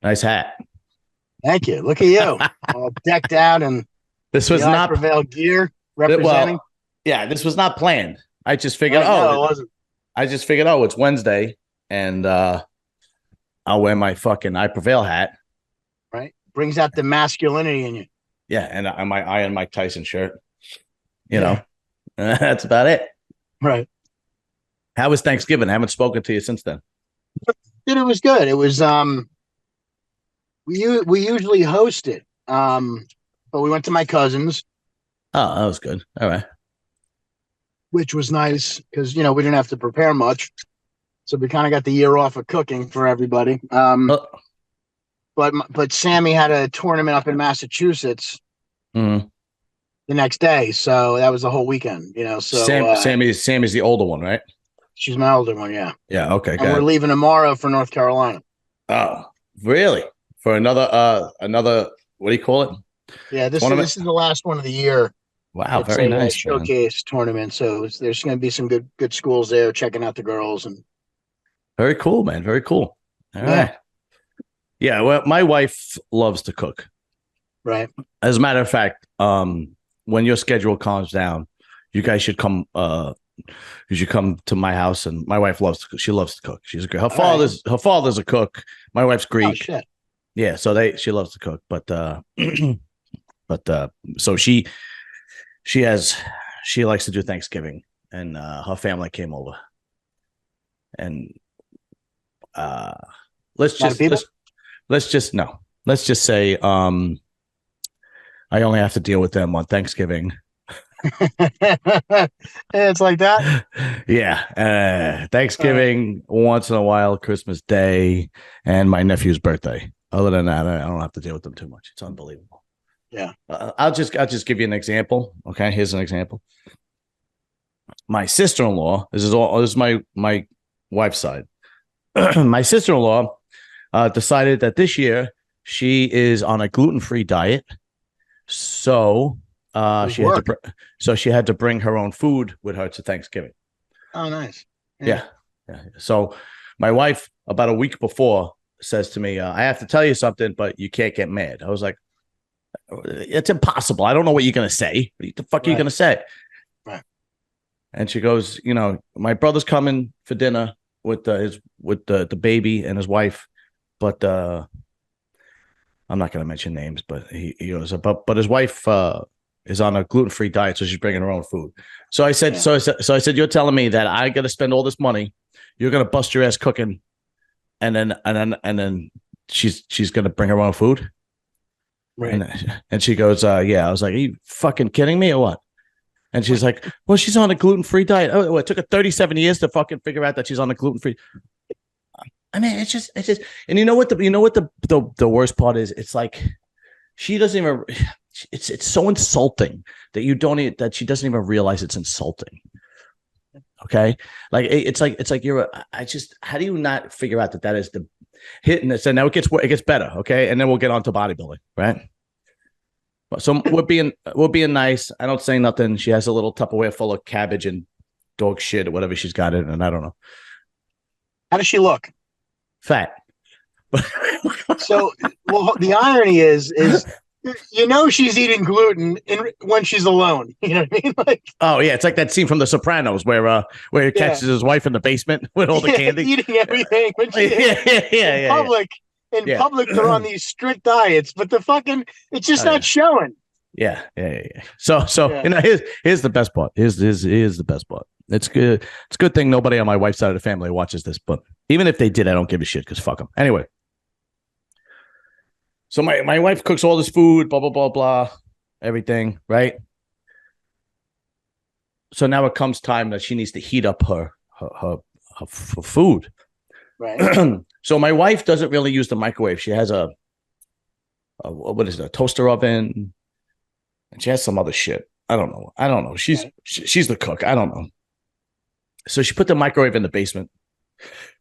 Nice hat. Thank you. Look at you, all decked out and This the was I not Prevail gear representing. well, yeah, this was not planned. I just figured, Right? No, it wasn't. it's Wednesday and I'll wear my fucking I Prevail hat. Right? Brings out the masculinity in you. Yeah, and my Iron Mike Tyson shirt. You know, Yeah. that's about it. Right. How was Thanksgiving? I haven't spoken to you since then. Dude, it was good. It was we usually host it. But we went to my cousin's, Oh, that was good. All right. which was nice because we didn't have to prepare much. So we kind of got the year off of cooking for everybody. Oh, But Sammy had a tournament up in Massachusetts mm. the next day, so that was the whole weekend. So Sammy's the older one, right? she's my older one, yeah. Yeah. Okay. And we're Good. leaving tomorrow for North Carolina. Oh, really? For another what do you call it? Yeah, this is Tournament? this is the last one of the year. Wow, It's very a nice, man. showcase tournament, so there's going to be some good schools there checking out the girls, and Very cool, man. Very cool. All yeah, right. Yeah, well, my wife loves to cook. right. As a matter of fact, when your schedule calms down, you guys should come. You should come to my house. And my wife loves to cook. She loves to cook. She's a her All right. father's a cook. My wife's Oh Greek. shit. Yeah, so she loves to cook. But so she likes to do Thanksgiving, and her family came over, and uh, let's A lot of just people. let's just no, let's just say I only have to deal with them on Thanksgiving. It's like that. Yeah, All right. Thanksgiving once in a while, Christmas Day, and my nephew's birthday. Other than that, I don't have to deal with them too much. It's unbelievable. Yeah. I'll just give you an example. Okay, here's an example. My sister-in-law. This is my wife's side. My sister-in-law decided that this year she is on a gluten-free diet. So Good work. she had to bring her own food with her to Thanksgiving. Oh, nice. Yeah. Yeah. Yeah. So my wife, about a week before, says to me, I have to tell you something, but you can't get mad. I was like, it's impossible. I don't know what you're going to say. What the fuck are you Right. going to say? Right. And she goes, my brother's coming for dinner with the baby and his wife, but I'm not going to mention names, but he goes, but his wife is on a gluten-free diet, so she's bringing her own food. So I said, Yeah. so I said, you're telling me that I got to spend all this money, you're going to bust your ass cooking, and then she's going to bring her own food, Right. and she goes, yeah. I was like, are you fucking kidding me or what? And she's like, well, she's on a gluten-free diet. Oh, it took her 37 years to fucking figure out that she's on a gluten-free. I mean, it's just, and you know what the worst part is? It's like she doesn't even. It's so insulting that that she doesn't even realize it's insulting. Okay, like it's like how do you not figure out that is the hit? And so now it gets better. Okay, and then we'll get on to bodybuilding, right? So we're being nice. I don't say nothing. She has a little Tupperware full of cabbage and dog shit or whatever she's got in, and I don't know. How does she look? Fat. So, well, the irony is she's eating gluten when she's alone. You know what I mean? Like, Oh yeah, it's like that scene from The Sopranos where he yeah, catches his wife in the basement with all the yeah, candy. eating everything when she's in Yeah. public. In Yeah. public, they're on these strict diets, but it's just Oh not yeah. showing. Yeah. So Yeah, here's the best part. Here's the best part. It's good. It's a good thing nobody on my wife's side of the family watches this, but even if they did, I don't give a shit because fuck them. Anyway, so my wife cooks all this food, blah blah blah blah, everything, right? So now it comes time that she needs to heat up her food. right. So my wife doesn't really use the microwave. She has a what is it, a toaster oven, and she has some other shit. I don't know. She's the cook. I don't know. So she put the microwave in the basement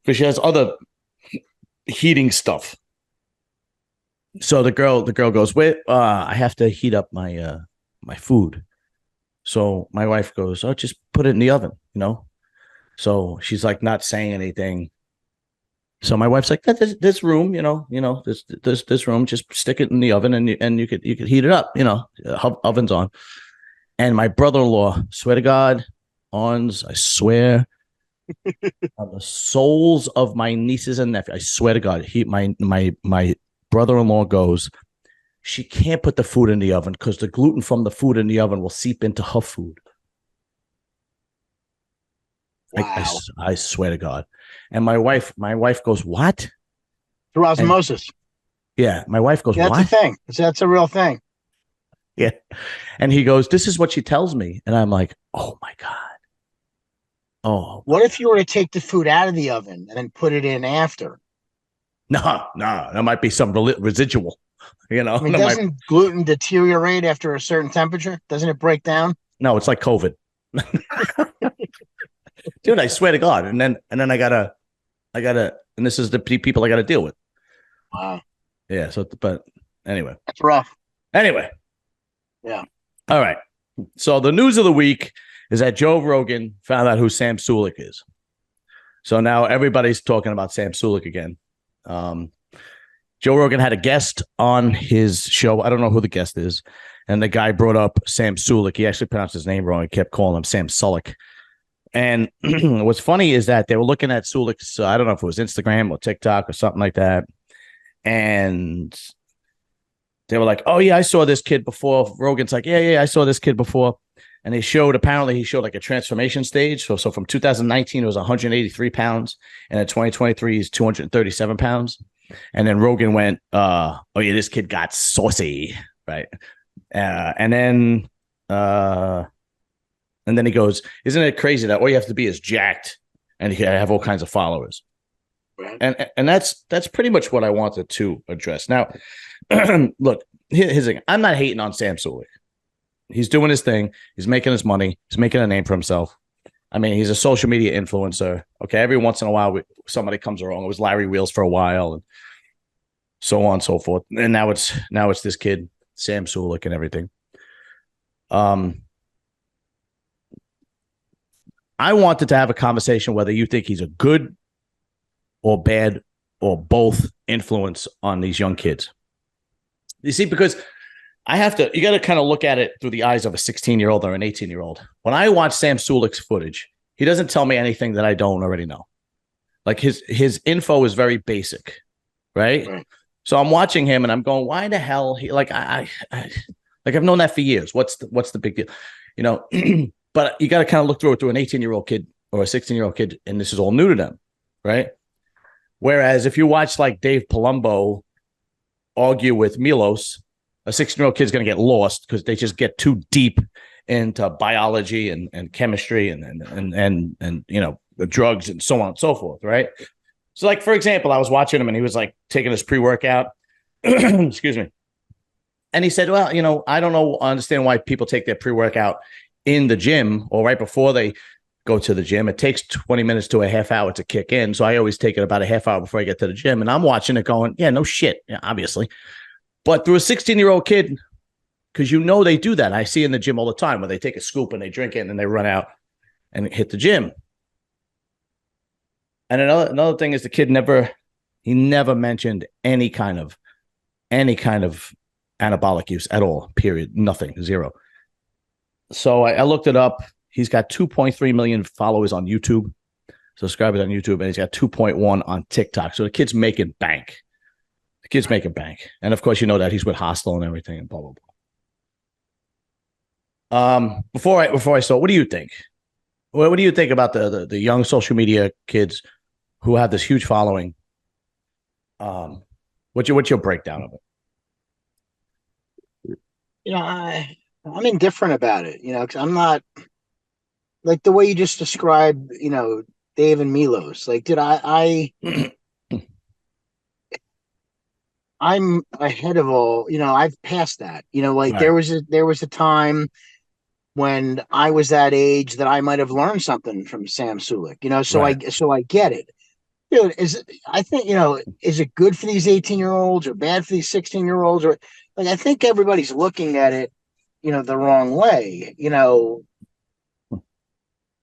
because she has other heating stuff. So the girl goes, wait, I have to heat up my food. So my wife goes, oh, just put it in the oven, So she's like not saying anything. So my wife's like, this room, this room, just stick it in the oven and you could heat it up, oven's on. And my brother-in-law, swear to God, I swear on the souls of my nieces and nephews, I swear to God, my brother-in-law goes, she can't put the food in the oven because the gluten from the food in the oven will seep into her food. Wow. I swear to God. And my wife goes, what? Through osmosis. Yeah. My wife goes, That's what? a thing. That's a real thing. Yeah. And he goes, this is what she tells me. And I'm like, oh my God. Oh. What if you were to take the food out of the oven and then put it in after? No, there might be some residual, I mean, doesn't gluten deteriorate after a certain temperature? Doesn't it break down? No, it's like COVID. Dude, I swear to God. And then I gotta, and this is the people I gotta deal with. Wow. Yeah. So, but anyway, that's rough. Anyway. Yeah. All right. So the news of the week is that Joe Rogan found out who Sam Sulek is. So now everybody's talking about Sam Sulek again. Joe Rogan had a guest on his show. I don't know who the guest is. And the guy brought up Sam Sulek. He actually pronounced his name wrong. He kept calling him Sam Sulek. And what's funny is that they were looking at Sulek's, I don't know if it was Instagram or TikTok or something like that. And they were like, oh, yeah, I saw this kid before. Rogan's like, yeah, I saw this kid before. And he showed like a transformation stage. So from 2019, it was 183 pounds. And in 2023, he's 237 pounds. And then Rogan went, oh, yeah, this kid got saucy. Right. And then he goes, isn't it crazy that all you have to be is jacked and you have all kinds of followers? Right. And that's pretty much what I wanted to address. Now, look, here's the thing. I'm not hating on Sam Sukek. He's doing his thing. He's making his money. He's making a name for himself. I mean, he's a social media influencer. Okay, every once in a while, somebody comes along. It was Larry Wheels for a while, and so on and so forth. And now it's this kid, Sam Sukek, and everything. I wanted to have a conversation whether you think he's a good or bad or both influence on these young kids. You see, because you got to kind of look at it through the eyes of a 16-year-old or an 18-year-old. When I watch Sam Sulek's footage, he doesn't tell me anything that I don't already know. Like his info is very basic, right? So I'm watching him and I'm going, why the hell? I've known that for years. What's the big deal? But you got to kind of look through it through an 18-year-old kid or a 16-year-old kid, and this is all new to them, right? Whereas if you watch like Dave Palumbo argue with Milos, a 16-year-old kid's going to get lost because they just get too deep into biology and chemistry and the drugs and so on and so forth, right? So, like, for example, I was watching him and he was like taking his pre-workout. Excuse me. And he said, well, I understand why people take their pre-workout in the gym or right before they go to the gym. It takes 20 minutes to a half hour to kick in. So I always take it about a half hour before I get to the gym. And I'm watching it going, yeah, no shit. Yeah, obviously. But through a 16-year-old kid, because they do that. I see in the gym all the time where they take a scoop and they drink it and then they run out and hit the gym. And another thing is the kid never mentioned any kind of anabolic use at all, period. Nothing, zero. So I looked it up. He's got 2.3 million followers on YouTube, subscribers on YouTube, and he's got 2.1 on TikTok. So the kid's making bank. And of course, that he's with Hostel and everything and blah, blah, blah. Before I start, what do you think? What do you think about the young social media kids who have this huge following? What's your breakdown of it? I'm indifferent about it, because I'm not like the way you just described, Dave and Milos. Like, I'm ahead of all, I've passed that, like right. there was a time when I was that age that I might have learned something from Sam Sukek, so right. I get it. Dude, I think, is it good for these 18-year-olds or bad for these 16-year-olds? Or like, I think everybody's looking at it, the wrong way.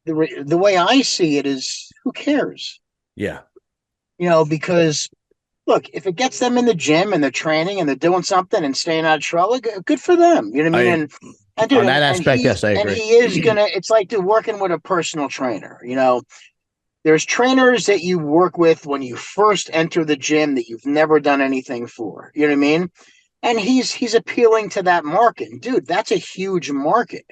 The way I see it is, who cares? Yeah. because look, if it gets them in the gym and they're training and they're doing something and staying out of trouble, good for them. You know what I mean? And dude, on that aspect, yes, I and agree. he is gonna. It's like working with a personal trainer. There's trainers that you work with when you first enter the gym that you've never done anything for. You know what I mean? And he's appealing to that market. Dude, that's a huge market.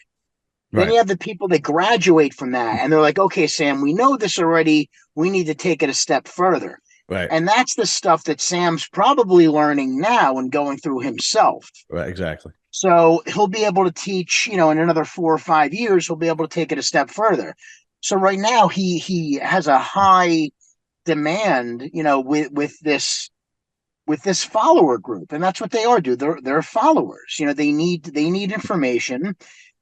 Then Right. you have the people that graduate from that and they're like, okay, Sam, we know this already. We need to take it a step further. Right. And that's the stuff that Sam's probably learning now and going through himself. Right. Exactly. So he'll be able to teach, in another 4 or 5 years, he'll be able to take it a step further. So right now he has a high demand, with this follower group, and that's what they are, dude. They're followers. They need information.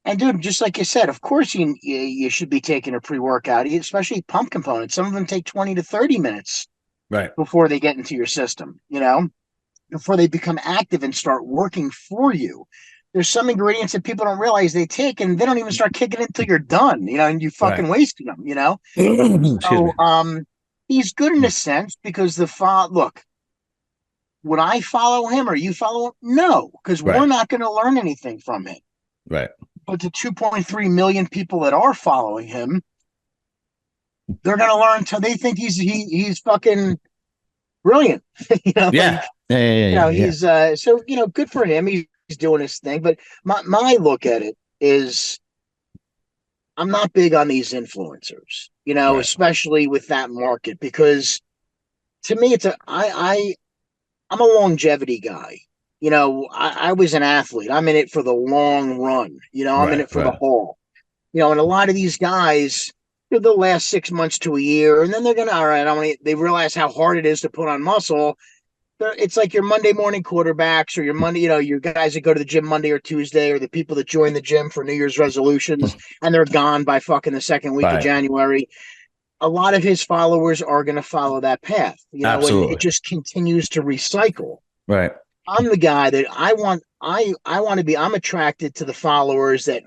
And dude, just like you said, of course you should be taking a pre-workout, especially pump components. Some of them take 20 to 30 minutes Right. before they get into your system, before they become active and start working for you. There's some ingredients that people don't realize they take, and they don't even start kicking it until you're done, and you fucking wasting them, Excuse me. So he's good in a sense because look, would I follow him or you follow him? No, because we're not going to learn anything from him. Right. But the 2.3 million people that are following him, they're going to learn until they think he's fucking brilliant. He's so good for him. He's doing his thing. But my look at it is, I'm not big on these influencers, especially with that market, because to me I'm a longevity guy. I was an athlete. I'm in it for the long run. I'm in it for the haul. And a lot of these guys, they'll last 6 months to a year, and then they're gonna, all right, they realize how hard it is to put on muscle. It's like your Monday morning quarterbacks, or your Monday, your guys that go to the gym Monday or Tuesday, or the people that join the gym for New Year's resolutions, and they're gone by fucking the second week of January. A lot of his followers are going to follow that path, Absolutely. And it just continues to recycle. Right. I'm the guy that I want to be. I'm attracted to the followers that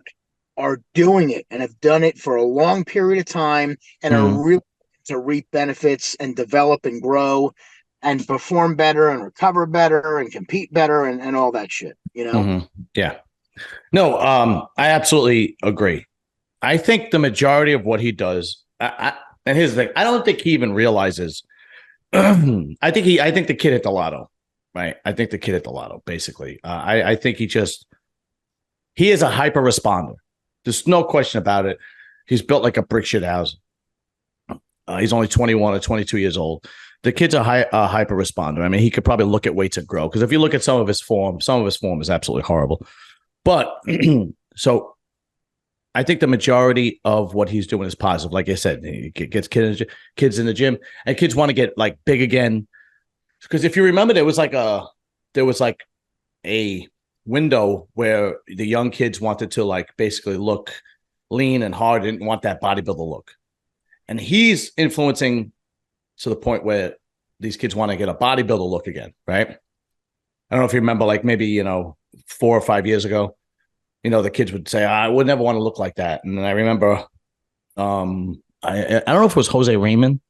are doing it and have done it for a long period of time and are really to reap benefits and develop and grow and perform better and recover better and compete better and all that shit, Yeah. No, I absolutely agree. I think the majority of what he does, and here's the thing, I don't think he even realizes. I think the kid hit the lotto, right? I think the kid hit the lotto, basically. I think he is a hyper responder. There's no question about it. He's built like a brick shit house. He's only 21 or 22 years old. The kid's a hyper responder. I mean, he could probably look at weights and grow, because if you look at some of his form is absolutely horrible. But so I think the majority of what he's doing is positive. Like I said, he gets kids in the gym, and kids want to get like big again. Because if you remember, there was like a window where the young kids wanted to like basically look lean and hard, didn't want that bodybuilder look. And he's influencing to the point where these kids want to get a bodybuilder look again, right? I don't know if you remember, like maybe, 4 or 5 years ago, the kids would say, I would never want to look like that. And then I remember, I don't know if it was Jose Raymond.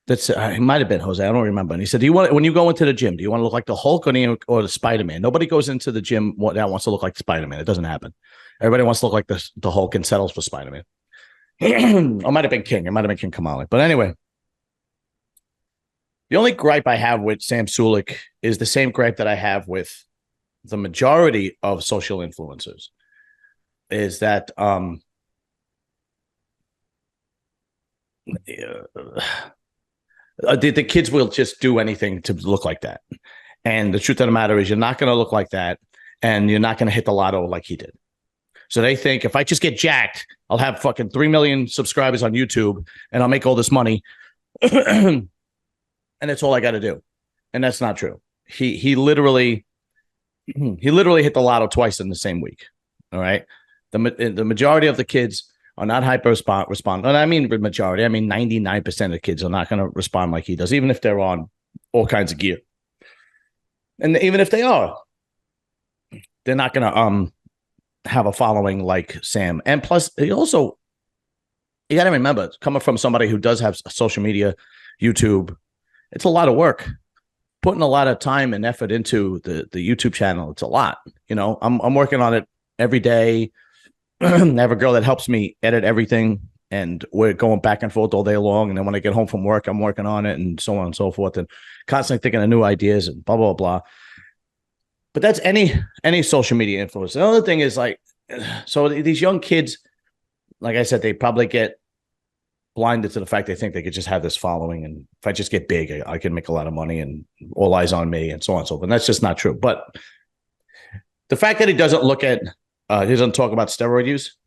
It might have been Jose. I don't remember. And he said, when you go into the gym, do you want to look like the Hulk or the Spider-Man? Nobody goes into the gym that wants to look like Spider-Man. It doesn't happen. Everybody wants to look like the Hulk and settles for Spider-Man. Or might have been King. It might have been King Kamali. But anyway, the only gripe I have with Sam Sulek is the same gripe that I have with the majority of social influencers, is that the kids will just do anything to look like that. And the truth of the matter is, you're not going to look like that, and you're not going to hit the lotto like he did. So they think, if I just get jacked, I'll have fucking 3 million subscribers on YouTube and I'll make all this money. And that's all I got to do. And that's not true. He literally hit the lotto twice in the same week. All right. The majority of the kids are not hyper respond. And I mean the majority. I mean 99% of the kids are not going to respond like he does, even if they're on all kinds of gear. And even if they are, they're not going to have a following like Sam. And plus, you got to remember, coming from somebody who does have social media, YouTube, it's a lot of work. Putting a lot of time and effort into the YouTube channel. It's a lot. You know, I'm working on it every day. I have a girl that helps me edit everything, and we're going back and forth all day long. And then when I get home from work, I'm working on it, and so on and so forth, and constantly thinking of new ideas and blah blah blah. But that's any social media influence. The other thing is like, so these young kids, like I said, they probably get blinded to the fact they think they could just have this following, and if I just get big, I can make a lot of money, and all eyes on me, and so on and so forth. And that's just not true. But the fact that he doesn't look at, he doesn't talk about steroid use.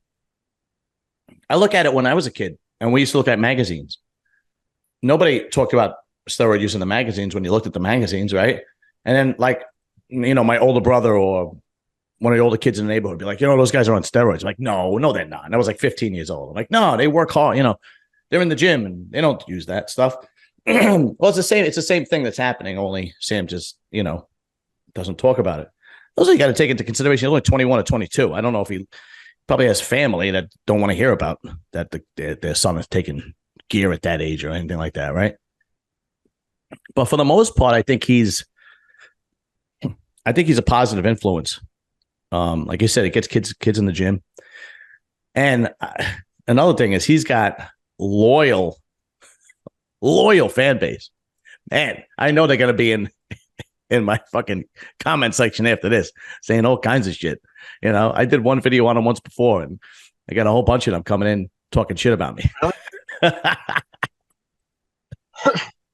I look at it when I was a kid, and we used to look at magazines. Nobody talked about steroid use in the magazines when you looked at the magazines, right? And then, like, you know, my older brother or one of the older kids in the neighborhood would be like, you know, those guys are on steroids. I'm like, no, they're not. And I was like 15 years old. I'm like, no, they work hard. You know, they're in the gym and they don't use that stuff. Well, it's the same. It's the same thing that's happening. Only Sam just, you know, doesn't talk about it. Also, you got to take into consideration. He's only 21 or 22. I don't know if he probably has family that don't want to hear about that their son is taking gear at that age or anything like that, right? But for the most part, I think he's a positive influence. Like I said, it gets kids in the gym. And another thing is he's got loyal fan base. Man, I know they're going to be in my fucking comment section after this saying all kinds of shit. You know, I did one video on him once before, and I got a whole bunch of them coming in talking shit about me.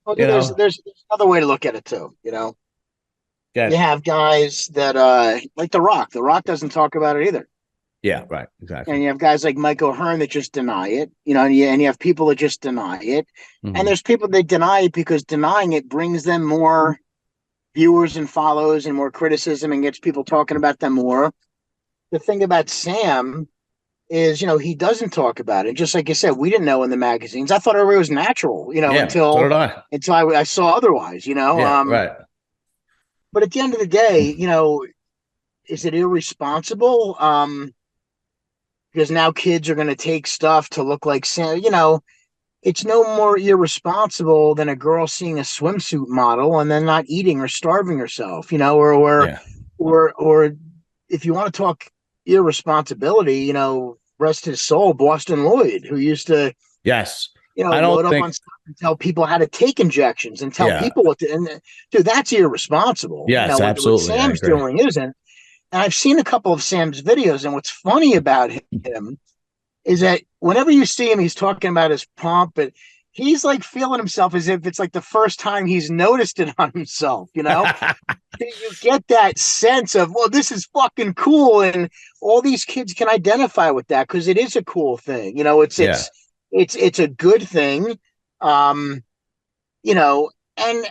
Well, there's another way to look at it too, you know. You have guys that like The Rock. The Rock doesn't talk about it either. Yeah, right, exactly. And you have guys like Mike O'Hearn that just deny it, you know, and you have people that just deny it. Mm-hmm. And there's people that deny it because denying it brings them more viewers and follows and more criticism and gets people talking about them more. The thing about Sam is, you know, he doesn't talk about it. Just like you said, we didn't know in the magazines. I thought it was natural, you know, until I saw otherwise, you know. Yeah, right. But at the end of the day, you know, is it irresponsible? Because now kids are going to take stuff to look like Sam. You know, it's no more irresponsible than a girl seeing a swimsuit model and then not eating or starving herself. You know, or if you want to talk irresponsibility, you know, rest his soul, Boston Lloyd, who used to you know, load up on stuff and tell people how to take injections and tell people what to. And dude, that's irresponsible. Yes, you know, absolutely. What Sam's doing isn't. And I've seen a couple of Sam's videos, and what's funny about him is that whenever you see him, he's talking about his pump, but he's like feeling himself as if it's like the first time he's noticed it on himself. You know, you get that sense of, well, this is fucking cool, and all these kids can identify with that because it is a cool thing. You know, it's a good thing, you know, and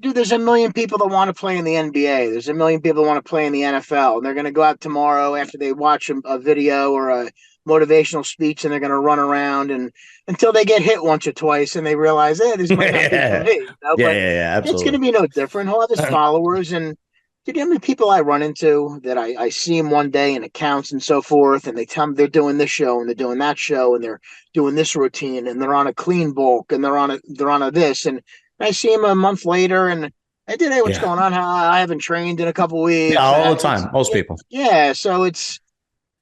dude, there's a million people that want to play in the NBA. There's a million people that want to play in the NFL, and they're going to go out tomorrow after they watch a video or a motivational speech, and they're going to run around and until they get hit once or twice and they realize, hey, this might not be for me. You know? Absolutely. It's going to be no different. He'll have his followers, and dude, you know how many people I run into that I see them one day in accounts and so forth, and they tell me they're doing this show and they're doing that show and they're doing this routine and they're on a clean bulk and they're on a this, and I see them a month later and I did, hey, what's going on? I haven't trained in a couple weeks. Yeah, all the time. Most people. Yeah, so it's,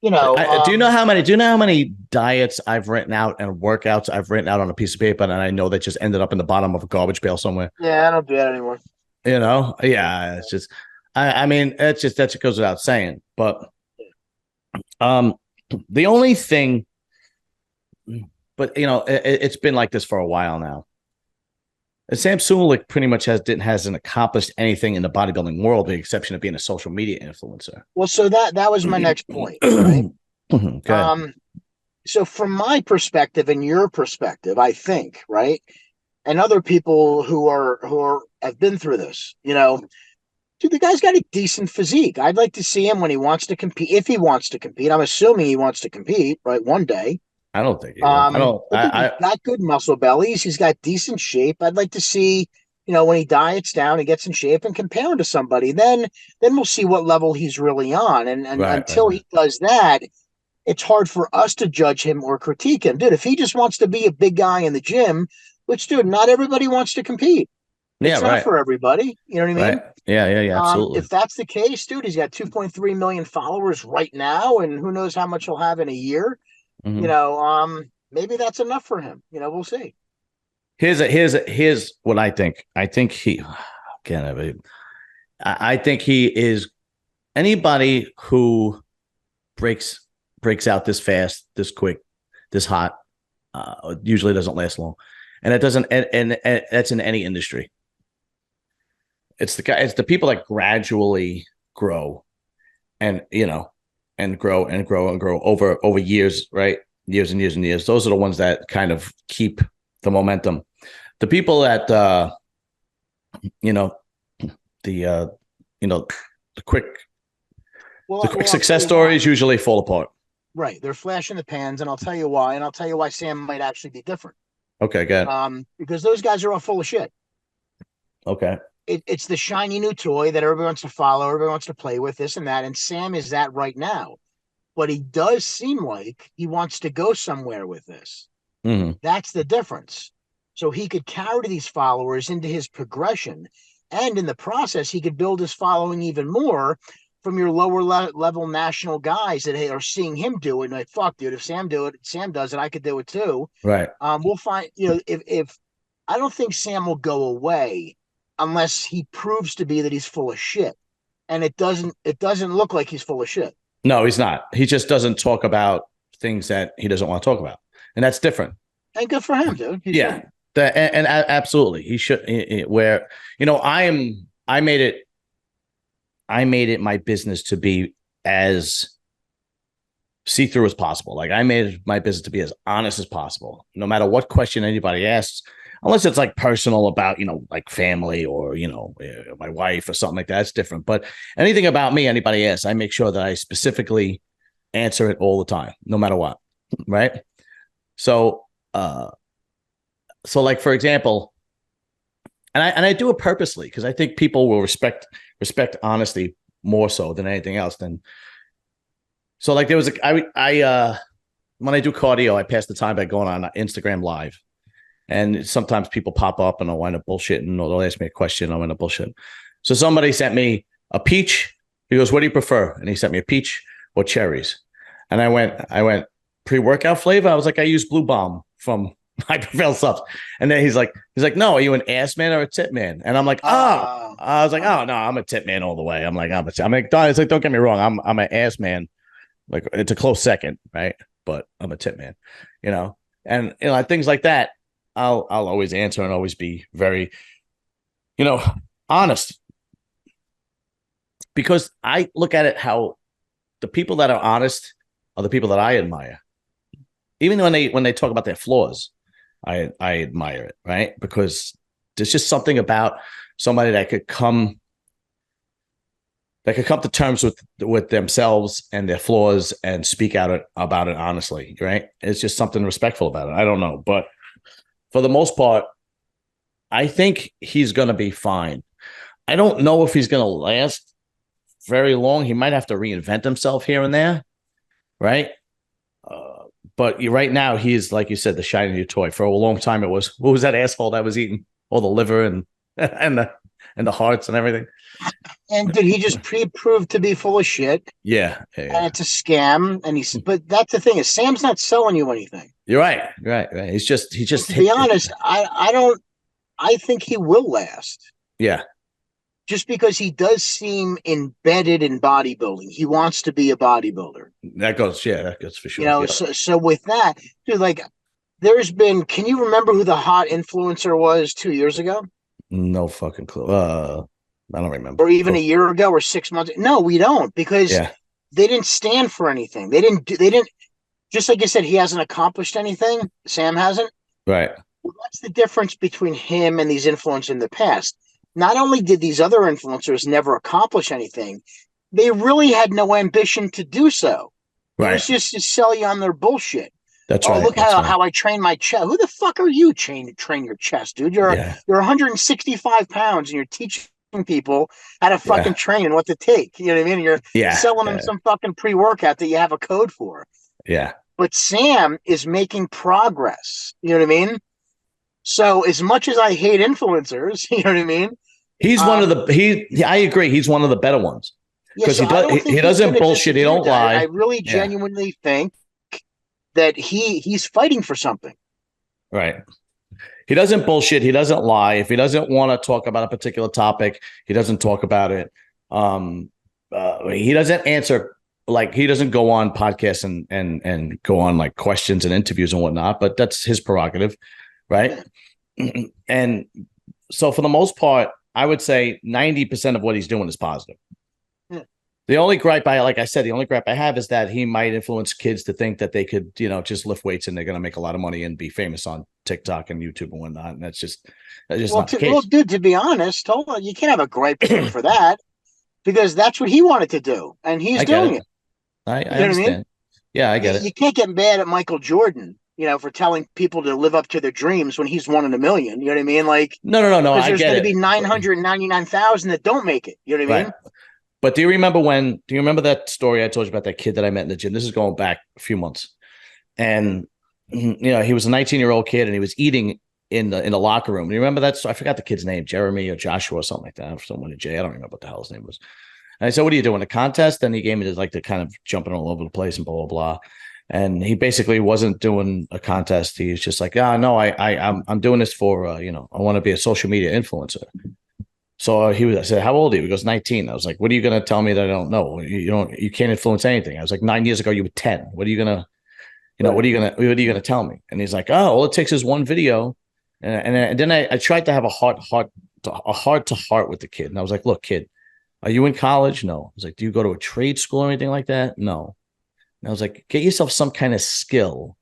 you know. Do you know how many diets I've written out and workouts I've written out on a piece of paper, and I know that just ended up in the bottom of a garbage pail somewhere? Yeah, I don't do that anymore. You know, yeah, it's just. I mean, that just goes without saying. But the only thing, but you know, it's been like this for a while now. Sam Sukek pretty much hasn't accomplished anything in the bodybuilding world, with the exception of being a social media influencer. Well, so that was my next point. Right? So from my perspective and your perspective, I think, right, and other people who have been through this, you know, dude, the guy's got a decent physique. I'd like to see him when he wants to compete. If he wants to compete, I'm assuming he wants to compete, right? One day. I don't think. He's got good muscle bellies. He's got decent shape. I'd like to see, you know, when he diets down and gets in shape and compare him to somebody. Then we'll see what level he's really on. And until he does that, it's hard for us to judge him or critique him, dude. If he just wants to be a big guy in the gym, which, dude, not everybody wants to compete. It's Yeah, not right. for everybody. You know what I Right. mean? Yeah, absolutely. If that's the case, dude, he's got 2.3 million followers right now, and who knows how much he'll have in a year. Hmm. Maybe that's enough for him. We'll see. Here's what I think. I think he again. I think he is anybody who breaks breaks out this fast, this quick, this hot. Usually doesn't last long, and it doesn't. And that's in any industry. It's the guy. It's the people that gradually grow, and and grow and grow and grow over years, right? Years and years and years. Those are the ones that kind of keep the momentum. The people that you know the the quick the quick I'll tell success you why. stories usually fall apart. Right, they're flashing the pans, and I'll tell you why. And I'll tell you why Sam might actually be different. Okay, good. Because those guys are all full of shit. Okay. It's the shiny new toy that everybody wants to follow, everybody wants to play with, this and that. And Sam is that right now. But he does seem like he wants to go somewhere with this. Mm-hmm. That's the difference. So he could carry these followers into his progression. And in the process, he could build his following even more from your lower level national guys that are seeing him do it. And like, fuck, dude, if Sam does it, I could do it too. Right. We'll find, if I don't think Sam will go away unless he proves to be that he's full of shit. And it doesn't look like he's full of shit. No, he's not. He just doesn't talk about things that he doesn't want to talk about, and that's different. And good for him, dude. Yeah, and absolutely, he should. Where I made it my business to be as see through as possible. Like I made it my business to be as honest as possible, no matter what question anybody asks, unless it's like personal about like family or my wife or something like that. It's different. But anything about me, anybody asks, I make sure that I specifically answer it all the time, no matter what. Right. So like for example, and I do it purposely because I think people will respect honesty more so than anything else. So like there was I when I do cardio, I pass the time by going on Instagram Live. And sometimes people pop up and I'll wind up bullshitting or they'll ask me a question. I'll wind up bullshitting. So somebody sent me a peach. He goes, "What do you prefer?" And he sent me a peach or cherries. And I went pre-workout flavor. I was like, I use Blue Bomb from High Prevail Subs. And then he's like, "No, are you an ass man or a tit man?" And I'm like, I was like, "Oh no, I'm a tit man all the way." I'm like, it's like, don't get me wrong. I'm an ass man. Like it's a close second, right? But I'm a tit man, and things like that. I'll always answer and always be very, honest, because I look at it how the people that are honest are the people that I admire. Even when they talk about their flaws, I admire it, right? Because there's just something about somebody that could come to terms with themselves and their flaws and speak out about it honestly, right? It's just something respectful about it. I don't know, but for the most part, I think he's going to be fine. I don't know if he's going to last very long. He might have to reinvent himself here and there, right? But right now, he is, like you said, the shiny new toy. For a long time, it was, what was that asshole that was eating all the liver and the hearts and everything? And did he just proved to be full of shit? Yeah. And it's a scam. And but that's the thing is, Sam's not selling you anything. You're right. He just. To be honest, I think he will last. Yeah. Just because he does seem embedded in bodybuilding. He wants to be a bodybuilder. That goes for sure. So with that, dude, like can you remember who the hot influencer was 2 years ago? No fucking clue. I don't remember. Or even a year ago or 6 months. No, we don't, because they didn't stand for anything. They didn't, just like you said, he hasn't accomplished anything. Sam hasn't. Right. Well, that's the difference between him and these influencers in the past. Not only did these other influencers never accomplish anything, they really had no ambition to do so. Right. It was just to sell you on their bullshit. That's right. Look how I train my chest. Who the fuck are you train your chest, dude? You're 165 pounds and you're teaching people how to fucking train and what to take. You know what I mean? You're selling them some fucking pre-workout that you have a code for. Yeah. But Sam is making progress. You know what I mean? So as much as I hate influencers, you know what I mean? He's one of the I agree. He's one of the better ones Yeah, because so I don't he think he's going doesn't to bullshit. He disappear. don't lie. I really Yeah. genuinely think that he's fighting for something. Right. He doesn't bullshit. He doesn't lie. If he doesn't want to talk about a particular topic, he doesn't talk about it. He doesn't answer, like, he doesn't go on podcasts and go on like questions and interviews and whatnot, but that's his prerogative. Right. Yeah. And so for the most part, I would say 90% of what he's doing is positive. Yeah. The only gripe like I said, the only gripe I have is that he might influence kids to think that they could, just lift weights and they're going to make a lot of money and be famous on TikTok and YouTube and whatnot. And that's just not the case. Well, dude, to be honest, hold on, you can't have a gripe with him for that because that's what he wanted to do. And he's doing it. I understand. I mean? Yeah, I get it. You can't get mad at Michael Jordan, for telling people to live up to their dreams when he's 1 in a million. You know what I mean? Like, no. Because there's going to be 999,000 that don't make it. You know what I mean? But do you remember that story I told you about that kid that I met in the gym? This is going back a few months. And, he was a 19-year-old kid and he was eating in the locker room. You remember that? So I forgot the kid's name, Jeremy or Joshua or something like that. Someone in J. I don't remember what the hell his name was. And I said, what are you doing? A contest? And he gave me this, like, the kind of jumping all over the place and blah, blah, blah. And he basically wasn't doing a contest. He was just like, no, I'm doing this for, I want to be a social media influencer. So I said, how old are you? He goes, 19. I was like, what are you going to tell me that I don't know? You can't influence anything. I was like, 9 years ago, you were 10. What are you going to, what are you going to tell me? And he's like, oh, all it takes is one video. And then I tried to have a heart to heart with the kid. And I was like, look, kid, are you in college? No. I was like, do you go to a trade school or anything like that? No. And I was like, get yourself some kind of skill.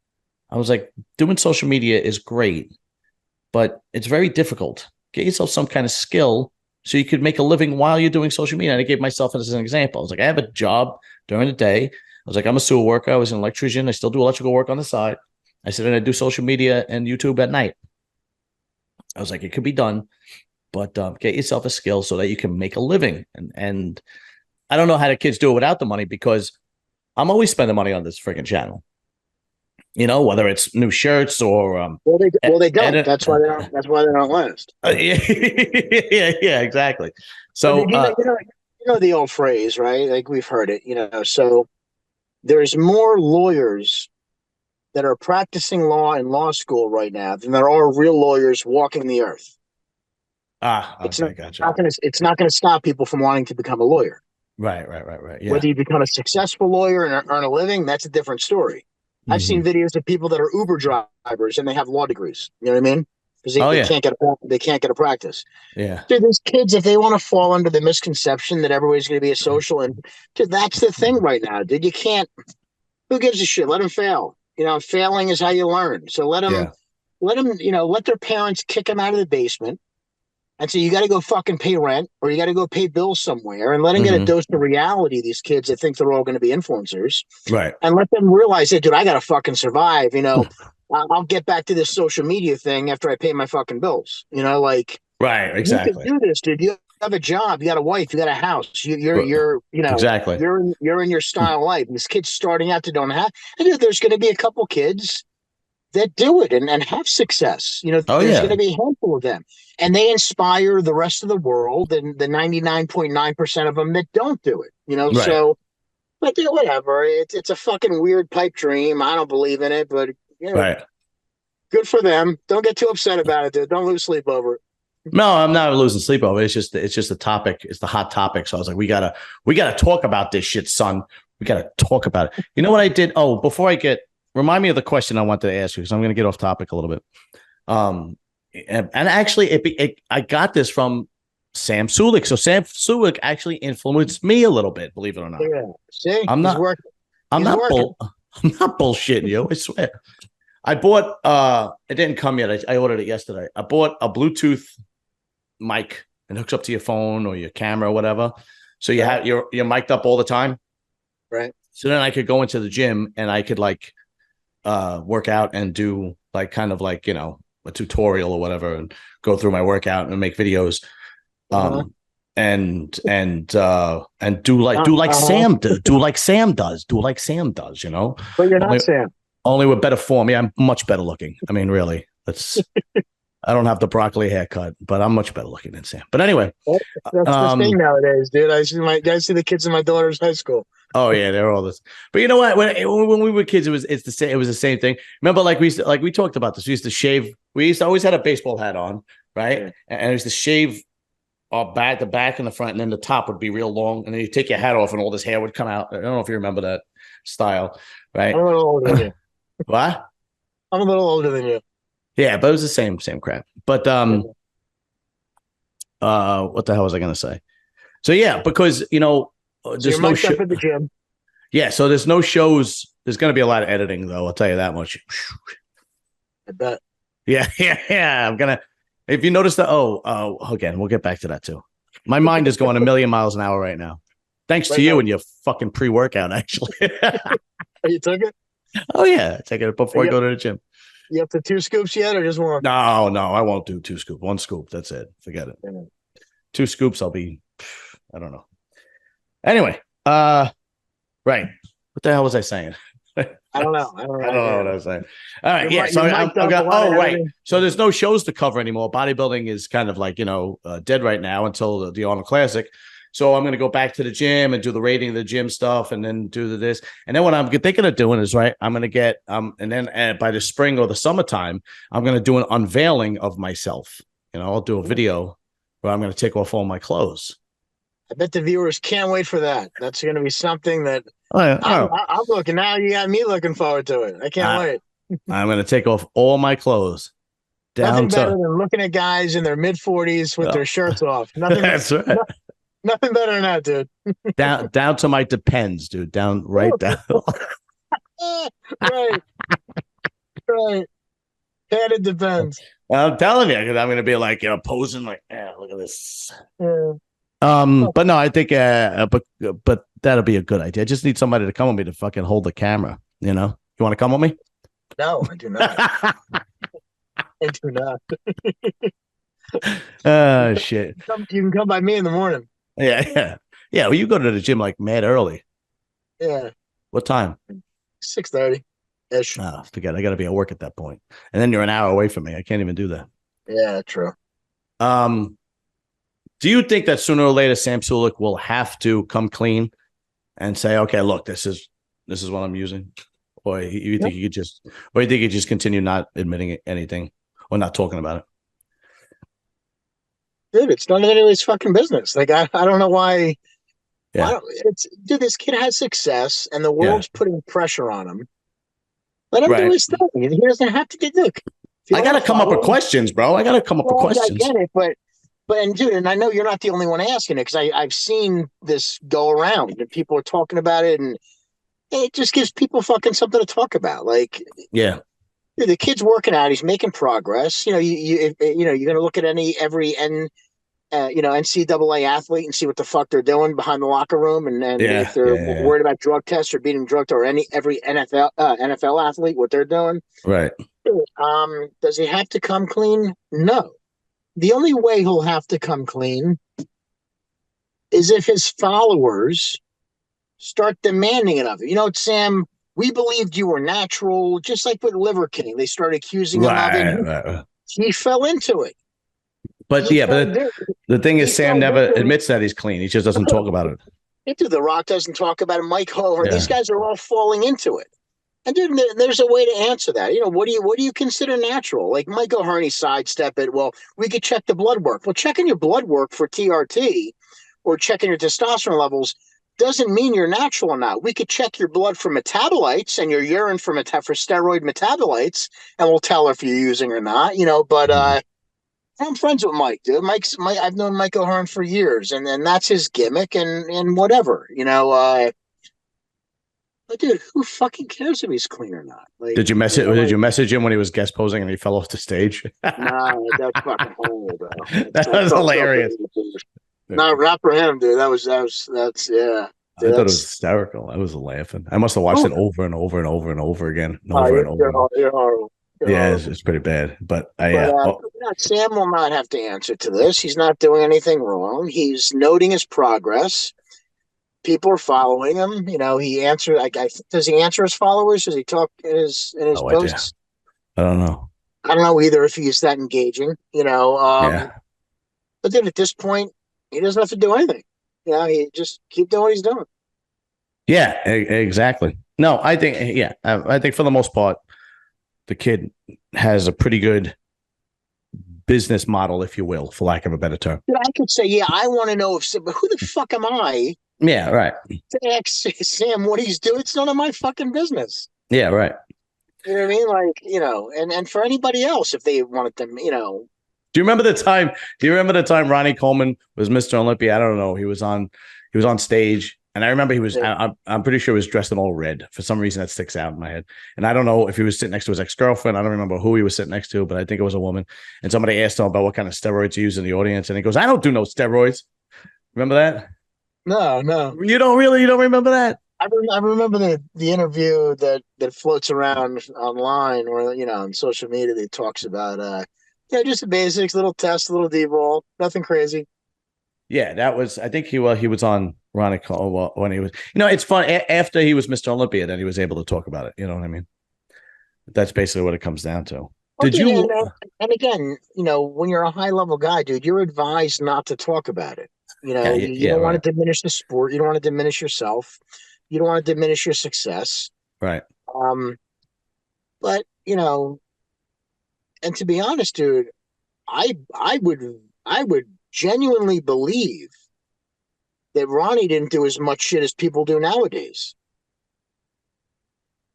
I was like, doing social media is great, but it's very difficult. Get yourself some kind of skill so you could make a living while you're doing social media. And I gave myself as an example. I was like, I have a job during the day. I was like, I'm a sewer worker. I was an electrician. I still do electrical work on the side. I said, and I do social media and YouTube at night. I was like, it could be done, but get yourself a skill so that you can make a living. And I don't know how the kids do it without the money because I'm always spending money on this freaking channel. Whether it's new shirts or they don't. That's why they don't. That's why they don't last. Yeah, exactly. So the old phrase, right? Like we've heard it. So there's more lawyers that are practicing law in law school right now than there are real lawyers walking the earth. Okay, gotcha. It's not going to stop people from wanting to become a lawyer. Right. Yeah. Whether you become a successful lawyer and earn a living, that's a different story. Mm-hmm. I've seen videos of people that are Uber drivers and they have law degrees. You know what I mean? Because they can't get a practice. Yeah. So there's kids, if they want to fall under the misconception that everybody's going to be a social, and that's the thing right now, dude. You can't. Who gives a shit? Let them fail. Failing is how you learn. So let them, let their parents kick them out of the basement and say, you got to go fucking pay rent or you got to go pay bills somewhere and let them get a dose of reality. These kids that think they're all going to be influencers. Right. And let them realize that, dude, I got to fucking survive. I'll get back to this social media thing after I pay my fucking bills. Right. Exactly. You can do this, dude. You have a job, you got a wife, you got a house. You're exactly. You're in your style of life. This kid's starting out to don't have. And there's going to be a couple kids that do it and have success. There's going to be a handful of them, and they inspire the rest of the world and the 99.9% of them that don't do it. Right. So, but whatever. It's a fucking weird pipe dream. I don't believe in it, but right. Good for them. Don't get too upset about it, dude. Don't lose sleep over it. No, I'm not losing sleep over it. It's just a topic. It's the hot topic. So I was like, we gotta talk about this shit, son. We gotta talk about it. You know what I did? Oh, before remind me of the question I wanted to ask you because I'm gonna get off topic a little bit. And actually, I got this from Sam Sulek. So Sam Sukek actually influenced me a little bit, believe it or not. Yeah. See, I'm not bullshitting you. I swear. I bought. It didn't come yet. I ordered it yesterday. I bought a Bluetooth mic and hooks up to your phone or your camera or whatever. So you're mic'd up all the time. Right. So then I could go into the gym and I could work out and do a tutorial or whatever and go through my workout and make videos. And do like Sam does. But you're not Sam. Only with better form. Yeah, I'm much better looking. I mean, really. That's I don't have the broccoli haircut, but I'm much better looking than Sam. But anyway, That's the thing nowadays, dude. I see the kids in my daughter's high school. Oh yeah, they're all this. But you know what? When we were kids, it's the same. It was the same thing. Remember, we talked about this. We used to shave. We used to always had a baseball hat on, right? Yeah. And I used to shave our back, the back and the front, and then the top would be real long. And then you take your hat off, and all this hair would come out. I don't know if you remember that style, right? I'm a little older than you. What? I'm a little older than you. Yeah, but it was the same crap. But what the hell was I gonna say? So yeah, because there's no show at the gym. Yeah, so there's no shows. There's gonna be a lot of editing though. I'll tell you that much. I bet. Yeah. I'm gonna. If you notice that, again, we'll get back to that too. My mind is going a million miles an hour right now. Thanks to you and your fucking pre-workout, actually. You took it? Oh yeah, I take it before I go to the gym. You up to 2 scoops yet, or just one? No, I won't do 2 scoops. 1 scoop, that's it. Forget it. 2 scoops, I'll be. I don't know. Anyway, right. What the hell was I saying? I don't know. I don't know what I was saying. All right, yeah. So right. So there's no shows to cover anymore. Bodybuilding is kind of like dead right now until the Arnold Classic. So I'm going to go back to the gym and do the rating of the gym stuff, and then do this. And then what I'm thinking of doing is I'm going to get and then by the spring or the summertime, I'm going to do an unveiling of myself. I'll do a video where I'm going to take off all my clothes. I bet the viewers can't wait for that. That's going to be something that I'm looking now. You got me looking forward to it. I can't wait. I'm going to take off all my clothes. Nothing better than looking at guys in their mid-40s with their shirts off. Nothing. That's right. Nothing better than that, dude. down to my depends, dude. Down right down. Right. Padded depends. I'm telling you, because I'm going to be like posing like, look at this. Yeah. But no, I think, but that'll be a good idea. I just need somebody to come with me to fucking hold the camera. You want to come with me? No, I do not. I do not. Oh shit! You can come by me in the morning. Yeah. Well, you go to the gym like mad early. Yeah. What time? 6:30-ish. Oh, forget it. I got to be at work at that point, and then you're an hour away from me. I can't even do that. Yeah, true. Do you think that sooner or later Sam Sukek will have to come clean and say, "Okay, look, this is what I'm using," or you think you could just continue not admitting anything or not talking about it? Dude, it's none of anybody's fucking business. Like I don't know why. Yeah. This kid has success, and the world's putting pressure on him. Let him do his thing. He doesn't have to get Nick. I got to come up with questions, bro. I got to come up with questions. I get it, but dude, and I know you're not the only one asking it, because I've seen this go around and people are talking about it, and it just gives people fucking something to talk about. Like, yeah, dude, the kid's working out, he's making progress. You're gonna look at every NCAA athlete and see what the fuck they're doing behind the locker room, and if they're worried about drug tests or being drugged, or every NFL athlete, what they're doing. Right. Does he have to come clean? No. The only way he'll have to come clean is if his followers start demanding it of him. Sam, we believed you were natural, just like with Liver King. They started accusing him of it. Right. He fell into it. But the thing is, Sam never admits that he's clean. He just doesn't talk about it. The Rock doesn't talk about it. Mike Hover. These guys are all falling into it. And dude, there's a way to answer that. What do you consider natural? Like Mike O'Hearney sidestep it. Well, we could check the blood work. Well, checking your blood work for TRT or checking your testosterone levels doesn't mean you're natural or not. We could check your blood for metabolites and your urine for steroid metabolites, and we'll tell if you're using or not. But I'm friends with Mike, dude. I've known Mike O'Hearn for years, and that's his gimmick, and whatever. But dude, who fucking cares if he's clean or not? Like, did you message him when he was guest posing and he fell off the stage? Nah, that's fucking horrible, bro. That was hilarious. Not for him, dude. That's yeah. Dude, I thought it was hysterical. I was laughing. I must have watched it over and over and over and over again. You're horrible. It's pretty bad. But Sam will not have to answer to this. He's not doing anything wrong. He's noting his progress. People are following him. He answers. Does he answer his followers? Does he talk in his posts? I don't know. I don't know either if he's that engaging, Yeah. but then at this point, he doesn't have to do anything. He just keep doing what he's doing. Yeah, exactly. No, I think, yeah, I think for the most part, the kid has a pretty good business model, if you will, for lack of a better term. I could say, yeah, I want to know but who the fuck am I Yeah, right. to ask Sam what he's doing? It's none of my fucking business. Yeah, right. You know what I mean? Like, and for anybody else, if they wanted to, Do you remember the time? Do you remember the time Ronnie Coleman was Mr. Olympia? I don't know. He was on stage, and I remember he was. yeah. I'm pretty sure he was dressed in all red. For some reason, that sticks out in my head. And I don't know if he was sitting next to his ex-girlfriend. I don't remember who he was sitting next to, but I think it was a woman. And somebody asked him about what kind of steroids he used in the audience, and he goes, "I don't do no steroids." Remember that? No. You don't remember that? I remember the interview that floats around online or on social media that talks about just the basics, little test, little D-ball, nothing crazy. Yeah, that was. I think he was on Ronnie Coleman when he was. It's fun after he was Mr. Olympia, then he was able to talk about it. You know what I mean? That's basically what it comes down to. Did you? And again, when you're a high level guy, dude, you're advised not to talk about it. You don't want to diminish the sport. You don't want to diminish yourself. You don't want to diminish your success. Right. But and to be honest, dude, I would genuinely believe that Ronnie didn't do as much shit as people do nowadays.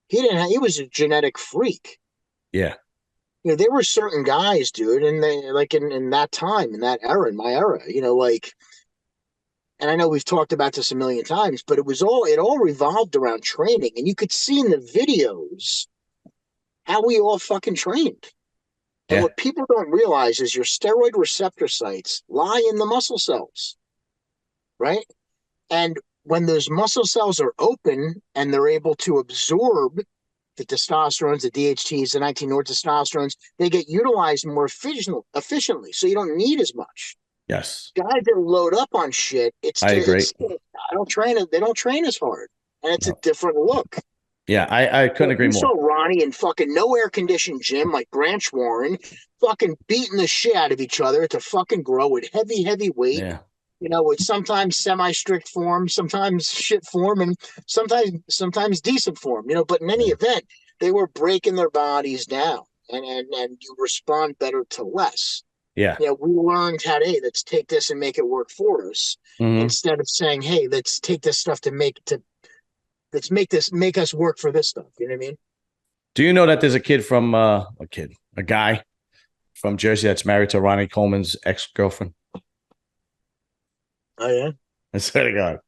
He was a genetic freak. Yeah. There were certain guys, dude, and they like in that time, in that era, in my era, like, and I know we've talked about this a million times, but it all revolved around training, and you could see in the videos how we all fucking trained. And what people don't realize is your steroid receptor sites lie in the muscle cells, right? And when those muscle cells are open and they're able to absorb the testosterones, the DHTs, the 19-nortestosterones, they get utilized more efficiently. So you don't need as much. Yes. Guys that load up on shit, I agree. They don't train as hard. And it's a different look. Yeah, I couldn't agree more. You saw Ronnie in fucking no air conditioned gym like Branch Warren fucking beating the shit out of each other to fucking grow with heavy weight. Yeah. With sometimes semi-strict form, sometimes shit form, and sometimes decent form, but in any event, they were breaking their bodies down and you respond better to less. Yeah. We learned how to, hey, let's take this and make it work for us instead of saying, hey, let's take this stuff make us work for this stuff. You know what I mean? Do you know that there's a guy from Jersey that's married to Ronnie Coleman's ex-girlfriend? Oh, yeah? I swear to God.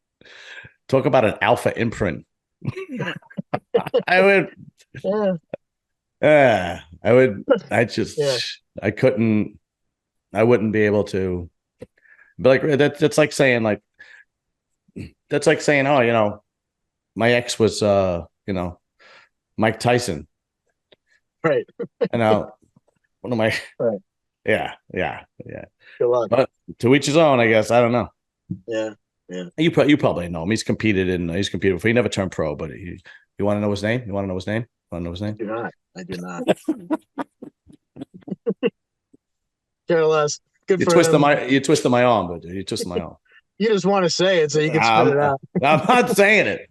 Talk about an alpha imprint. I would. Yeah. I wouldn't be able to. But like that's like saying oh, my ex was Mike Tyson. Right. One of my right. Yeah. Good luck. But to each his own, I guess. I don't know. Yeah. You probably know him. He's competed before. He never turned pro, but you want to know his name? I do not. Care less. Good for him. You twisted my arm, but you twisted my arm. You just want to say it so you can spit it out. I'm not saying it.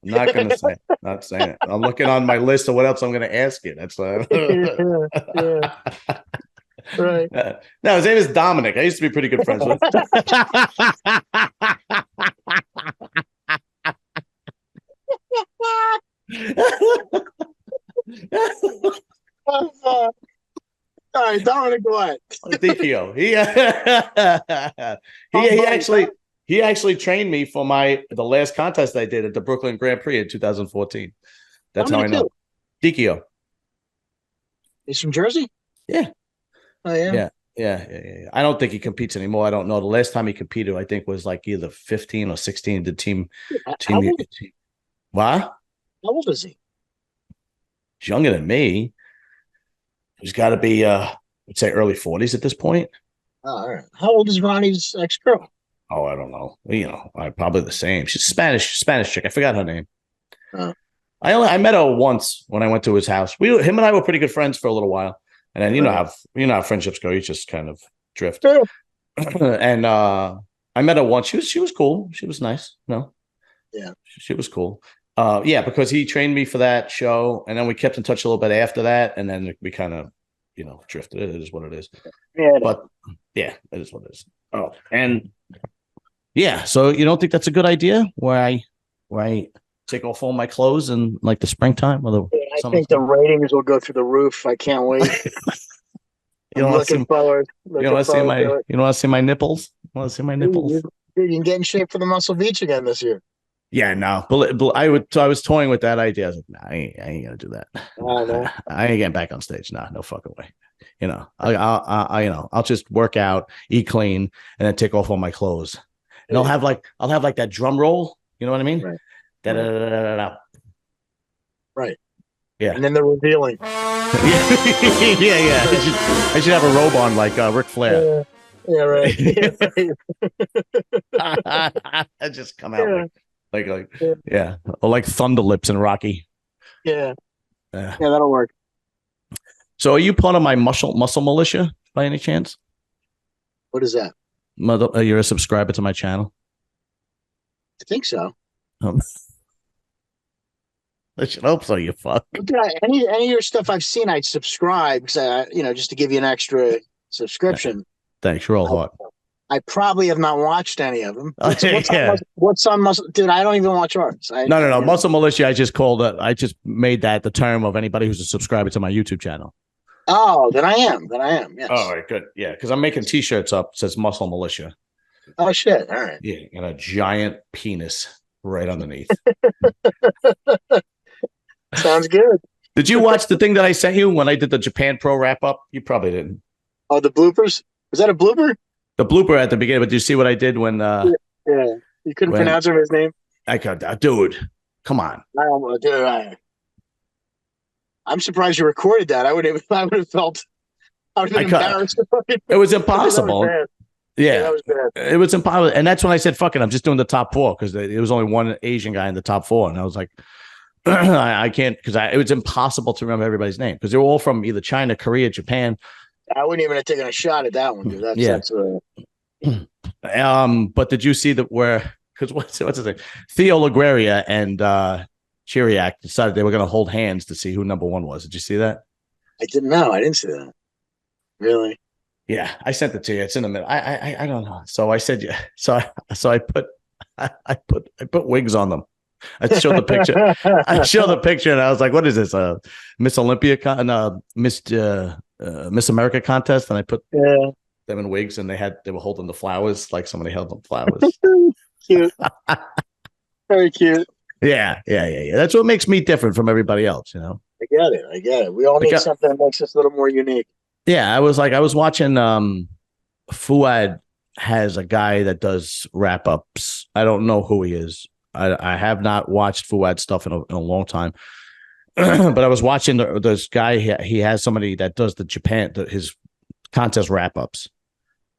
I'm not going to say it. Not saying it. I'm looking on my list of what else I'm going to ask you. That's yeah. Right. No, his name is Dominic. I used to be pretty good friends with All right, Dominic, what? Dikio. He actually trained me for the last contest I did at the Brooklyn Grand Prix in 2014. That's how I know. Dikio. He's from Jersey? Yeah. Oh, yeah? Yeah. I don't think he competes anymore. I don't know. The last time he competed, I think, was like either 15 or 16. The team. What? How old is he? He's younger than me. He's got to be, I'd say, early 40s at this point. Oh, all right. How old is Ronnie's ex-girl? Oh, I don't know. Probably the same. She's Spanish chick. I forgot her name. I met her once when I went to his house. Him and I were pretty good friends for a little while. And then you know how friendships go. You just kind of drift. Yeah. And I met her once. She was cool. She was nice. No, Yeah. she was cool. Yeah, because he trained me for that show, and then we kept in touch a little bit after that, and then we kind of, drifted. It is what it is. Yeah. But yeah, it is what it is. Oh, and yeah, so you don't think that's a good idea? Where I take off all my clothes in like the springtime or the I think the ratings will go through the roof. I can't wait. You don't want to see forward. you don't want to see my you don't want to see my nipples? You want to see my nipples? Dude, you can get in shape for the Muscle Beach again this year. Yeah, no, but I was toying with that idea. I was like, nah, I ain't gonna do that. I ain't getting back on stage. Nah, no fucking way. I'll just work out, eat clean, and then take off all my clothes. And I'll have like that drum roll. You know what I mean? Right. Da-da-da-da-da-da. Right. Yeah. And then the revealing. yeah. I should have a robe on like Ric Flair. Yeah, right. I just come out like or like Thunder Lips in Rocky. Yeah, that'll work. So, are you part of my muscle militia by any chance? What is that? You're a subscriber to my channel. I think so. I should hope so. You fuck. Any of your stuff I've seen, I'd subscribe because just to give you an extra subscription. Thanks. You're all hot. I probably have not watched any of them. What's on Muscle? Dude, I don't even watch ours. No. Muscle Militia. I just made that the term of anybody who's a subscriber to my YouTube channel. Oh, then I am. Yes. All right, good. Yeah, because I'm making T-shirts up. It says Muscle Militia. Oh shit! All right. Yeah, and a giant penis right underneath. Sounds good. Did you watch the thing that I sent you when I did the Japan Pro wrap up? You probably didn't. Oh, the bloopers? Was that a blooper? The blooper at the beginning, but did you see what I did when yeah. You couldn't pronounce his name? I could, dude. Come on. I'm surprised you recorded that. I would have felt embarrassed. It was impossible. Yeah, that was bad. It was impossible. And that's when I said, fuck it, I'm just doing the top four because there was only one Asian guy in the top four. And I was like, I can't, because it was impossible to remember everybody's name because they were all from either China, Korea, Japan. I wouldn't even have taken a shot at that one, dude. That's but did you see that because what's his name? Theo Laguerria and Chiriac decided they were going to hold hands to see who number one was. Did you see that? I didn't know. I didn't see that. Really? Yeah, I sent it to you. It's in the middle. I don't know. So I said, yeah. So I put wigs on them. I showed the picture. And I was like, "What is this? Miss Olympia Miss America contest?" And I put them in wigs, and they were holding the flowers like somebody held them flowers. Cute, very cute. Yeah. That's what makes me different from everybody else. I get it. We all need something that makes us a little more unique. Yeah, I was watching. Fuad has a guy that does wrap ups. I don't know who he is. I have not watched Fuad stuff in a long time, but I was watching this guy. He has somebody that does his contest wrap ups,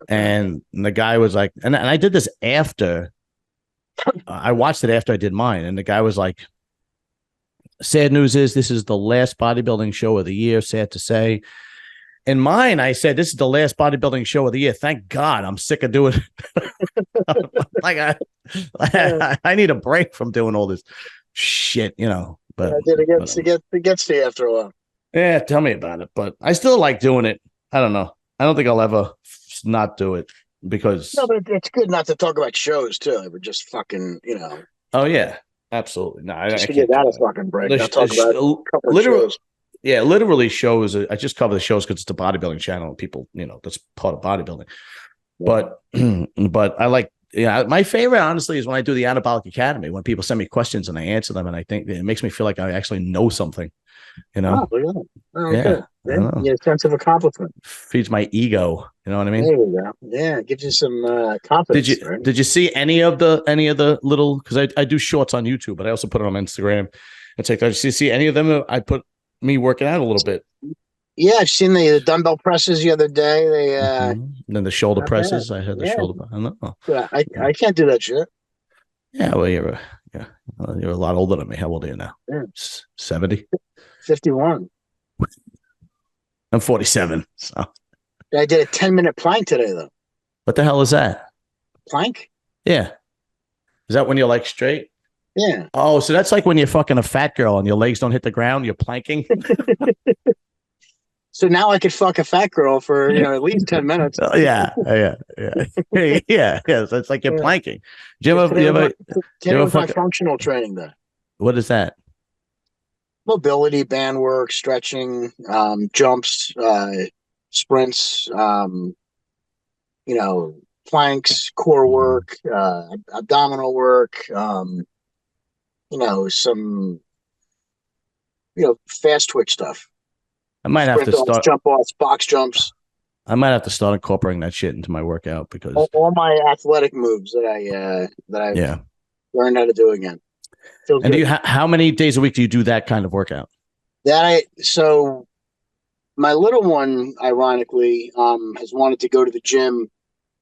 and the guy was like, and I did this after. I watched it after I did mine, and the guy was like, "Sad news is this is the last bodybuilding show of the year. Sad to say." In mine, I said, "This is the last bodybuilding show of the year. Thank God, I'm sick of doing it. Like I need a break from doing all this shit, But it gets to you after a while. Yeah, tell me about it. But I still like doing it. I don't know. I don't think I'll ever not do it because. No, but it's good not to talk about shows too. We're just fucking, Oh yeah, absolutely. No, I can't get that a fucking break. I'll talk about a couple of shows. Yeah, literally shows. I just cover the shows because it's a bodybuilding channel and people, that's part of bodybuilding. Yeah. But I like, my favorite, honestly, is when I do the Anabolic Academy, when people send me questions and I answer them. And I think it makes me feel like I actually know something, Oh, yeah. Yeah, sense of accomplishment. Feeds my ego. You know what I mean? There you go. Yeah, it gives you some confidence. Did you see any of the little, because I do shorts on YouTube, but I also put it on Instagram and TikTok. Did you see any of them? I put me working out a little bit. Yeah, I've seen the dumbbell presses the other day. They and then the shoulder presses. I had the shoulder. I don't know. I can't do that shit. Yeah, well, you're a lot older than me. How old are you now? 70? 51. I'm 47. So I did a 10-minute plank today, though. what the hell is that? Plank? Yeah. Is that when you're like straight? Yeah. Oh, so that's like when you're fucking a fat girl and your legs don't hit the ground, you're planking. So now I could fuck a fat girl for at least 10 minutes. Yeah. Yeah. So it's like you're planking. Do you ever my functional training though. What is that? Mobility, band work, stretching, jumps, sprints, planks, core work, abdominal work, some fast twitch stuff. I might have to start jump offs, box jumps. I might have to start incorporating that shit into my workout because all my athletic moves that I've learned how to do again. Feels and good. Do you how many days a week do you do that kind of workout? So my little one, ironically, has wanted to go to the gym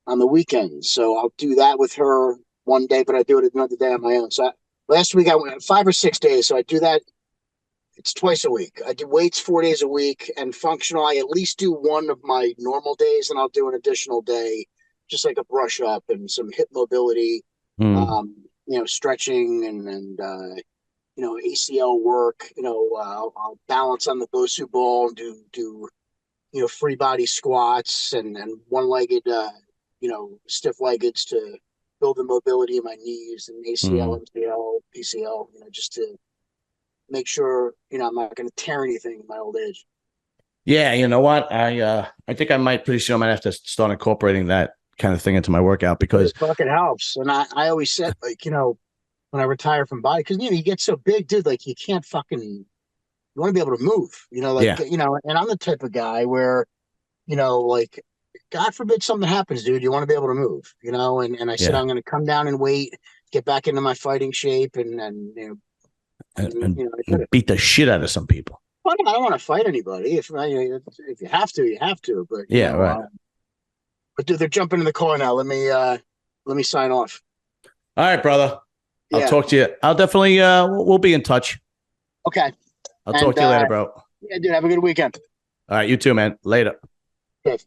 on the weekends. So I'll do that with her one day, but I do it another day on my own. So last week I went 5 or 6 days. So I do that. It's twice a week. I do weights 4 days a week, and functional, I at least do one of my normal days, and I'll do an additional day, just like a brush up and some hip mobility, stretching and ACL work. I'll balance on the Bosu ball and do free body squats and one-legged, stiff-leggeds to build the mobility of my knees and ACL, MCL, PCL, just to make sure I'm not going to tear anything in my old age. Yeah, you know what? I think I might pretty soon I might have to start incorporating that kind of thing into my workout because it fucking helps. And I always said, when I retire from body, because you get so big, dude, like you can't fucking, you want to be able to move, and I'm the type of guy where, God forbid something happens, dude, you want to be able to move, and I said I'm going to come down and weight, get back into my fighting shape and beat the shit out of some people. Well, I don't want to fight anybody. If you have to, you have to. But right. But dude, they're jumping in the car now. Let me sign off. All right, brother. I'll talk to you. I'll definitely. We'll be in touch. Okay. I'll talk to you later, bro. Yeah, dude. Have a good weekend. All right, you too, man. Later. Okay.